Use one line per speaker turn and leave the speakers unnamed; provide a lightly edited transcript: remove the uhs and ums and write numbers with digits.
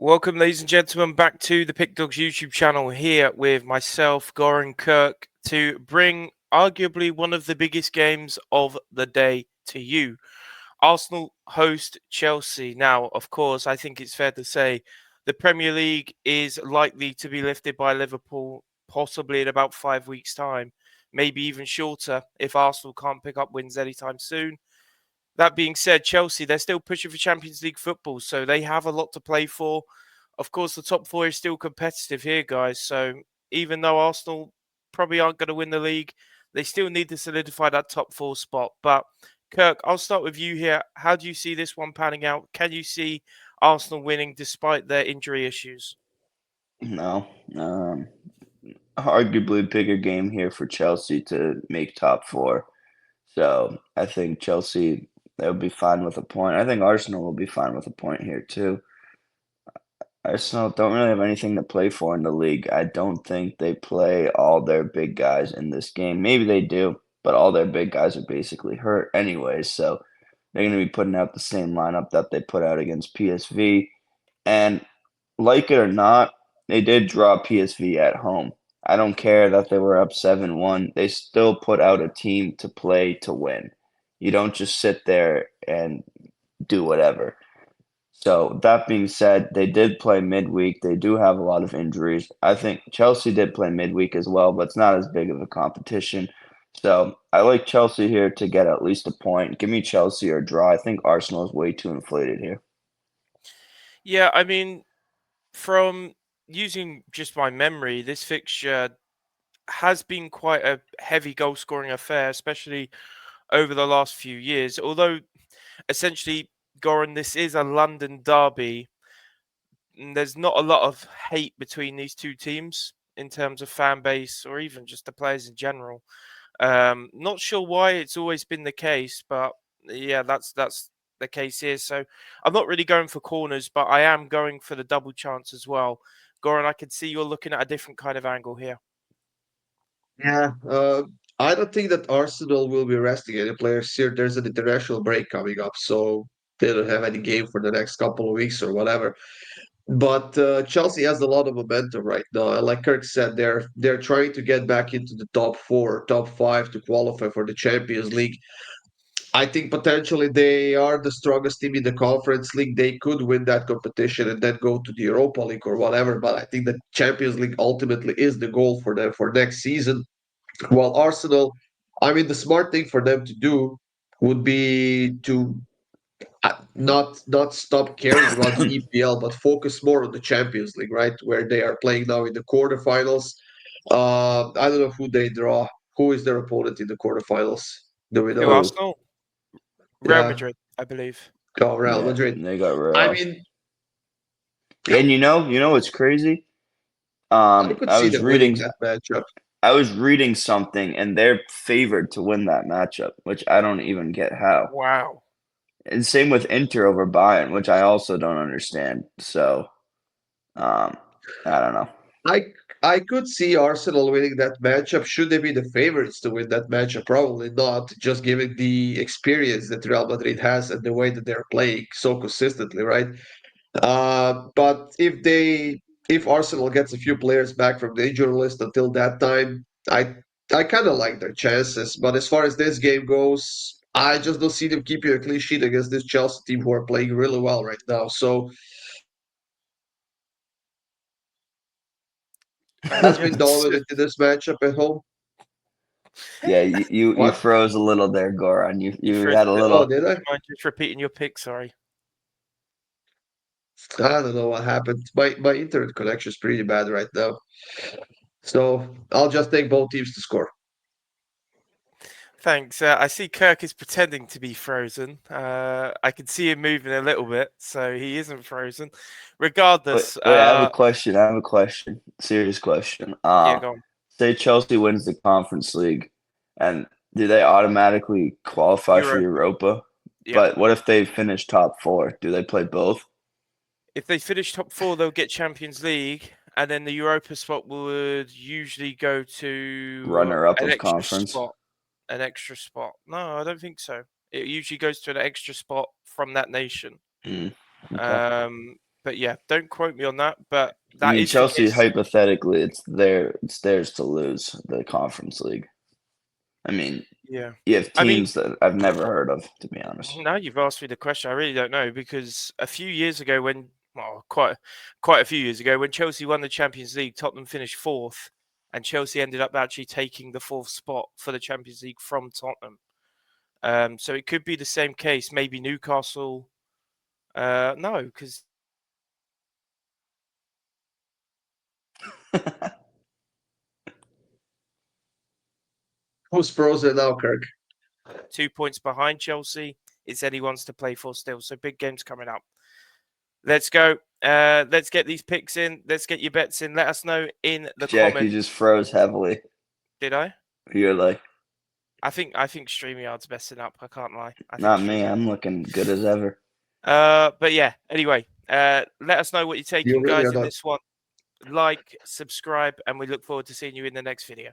Welcome, ladies and gentlemen, back to the PickDawgz YouTube channel here with myself, Goran Kirk, to bring arguably one of the biggest games of the day to you. Arsenal host Chelsea. Now, of course, I think it's fair to say the Premier League is likely to be lifted by Liverpool possibly in about 5 weeks' time, maybe even shorter if Arsenal can't pick up wins anytime soon. That being said, Chelsea, they're still pushing for Champions League football, so they have a lot to play for. Of course, the top four is still competitive here, guys. So even though Arsenal probably aren't going to win the league, they still need to solidify that top four spot. But Kirk, I'll start with you here. How do you see this one panning out? Can you see Arsenal winning despite their injury issues?
No. Arguably bigger game here for Chelsea to make top four. So I think Chelsea, they'll be fine with a point. I think Arsenal will be fine with a point here too. Arsenal don't really have anything to play for in the league. I don't think they play all their big guys in this game. Maybe they do, but all their big guys are basically hurt anyways. So they're going to be putting out the same lineup that they put out against PSV. And like it or not, they did draw PSV at home. I don't care that they were up 7-1. They still put out a team to play to win. You don't just sit there and do whatever. So that being said, they did play midweek. They do have a lot of injuries. I think Chelsea did play midweek as well, but it's not as big of a competition. So I like Chelsea here to get at least a point. Give me Chelsea or draw. I think Arsenal is way too inflated here.
Yeah, I mean, from using just my memory, this fixture has been quite a heavy goal scoring affair, especially over the last few years. Although, essentially, Goran, this is a London derby. And there's not a lot of hate between these two teams in terms of fan base or even just the players in general. Not sure why it's always been the case, but yeah, that's the case here. So I'm not really going for corners, but I am going for the double chance as well. Goran, I can see you're looking at a different kind of angle here.
Yeah, I don't think that Arsenal will be resting any players here. There's an international break coming up, so they don't have any game for the next couple of weeks or whatever. But Chelsea has a lot of momentum right now, and like Kirk said, they're trying to get back into the top four, top five to qualify for the Champions League. I think potentially they are the strongest team in the Conference League. They could win that competition and then go to the Europa League or whatever. But I think the Champions League ultimately is the goal for them for next season. While Arsenal, I mean, the smart thing for them to do would be to not stop caring about the EPL, but focus more on the Champions League, right? Where they are playing now in the quarterfinals. I don't know who they draw. Who is their opponent in the quarterfinals? Do we
Who,
know?
Who?
Arsenal? Real
Yeah,
Madrid, I believe.
oh, Real
Yeah,
Madrid.
they got
I
Real.
mean,
And you know what's crazy?
I could
I
see
was
them winning
reading
that matchup.
I was reading something, and they're favored to win that matchup, which I don't even get how.
Wow.
And same with Inter over Bayern, which I also don't understand. So, um, I don't know.
I I could see Arsenal winning that matchup. Should they be the favorites to win that matchup? Probably not, just given the experience that Real Madrid has and the way that they're playing so consistently, right? But if Arsenal gets a few players back from the injury list until that time, I kind of like their chances. But as far as this game goes, I just don't see them keeping a clean sheet against this Chelsea team who are playing really well right now. So has been dominant in this matchup at home.
Yeah, you
What?
froze a little there, Goran.
You
You
froze
had
a
a
bit
Oh,
there.
little.
did
Do
I?
you mind just repeating your pick? Sorry.
I don't know what happened. My internet connection is pretty bad right now. So I'll just take both teams to score.
Thanks. I see Kirk is pretending to be frozen. I can see him moving a little bit, so he isn't frozen.
Wait,
Regardless,
wait, I have a question. I have a question. Serious question.
yeah, go on.
Say Chelsea wins the Conference League, and do they automatically qualify for
Europa.
Europa?
Yeah.
But what if they finish top four? Do they play both?
If they finish top four, they'll get Champions League, and then the Europa spot would usually go to
Runner up
an
of
extra
conference?
spot. An extra spot. No, I don't think so. It usually goes to an extra spot from that nation.
Mm, okay.
Um, But yeah, don't quote me on that. But
I
that
mean,
is the
Chelsea,
case.
hypothetically, it's theirs to lose the Conference League. I mean,
Yeah.
you have
I mean,
teams that I've never heard of, to be honest.
now you've asked me the question. I really don't know because a few years ago, quite a few years ago, when Chelsea won the Champions League, Tottenham finished fourth, and Chelsea ended up actually taking the fourth spot for the Champions League from Tottenham. So it could be the same case. Maybe Newcastle. No, because
Who's frozen now, Kirk?
2 points behind Chelsea. It's anyone's to play for still. So big games coming up. Let's go. Let's get these picks in. Let's get your bets in. Let us know in the
Jack,
comments.
you just froze heavily.
Did I?
You're like,
I think StreamYard's messing up. I can't lie.
not me. I'm looking good as ever.
But yeah. Anyway, let us know what you're taking,
You really
guys,
are
in
not.
this one. Like, subscribe, and we look forward to seeing you in the next video.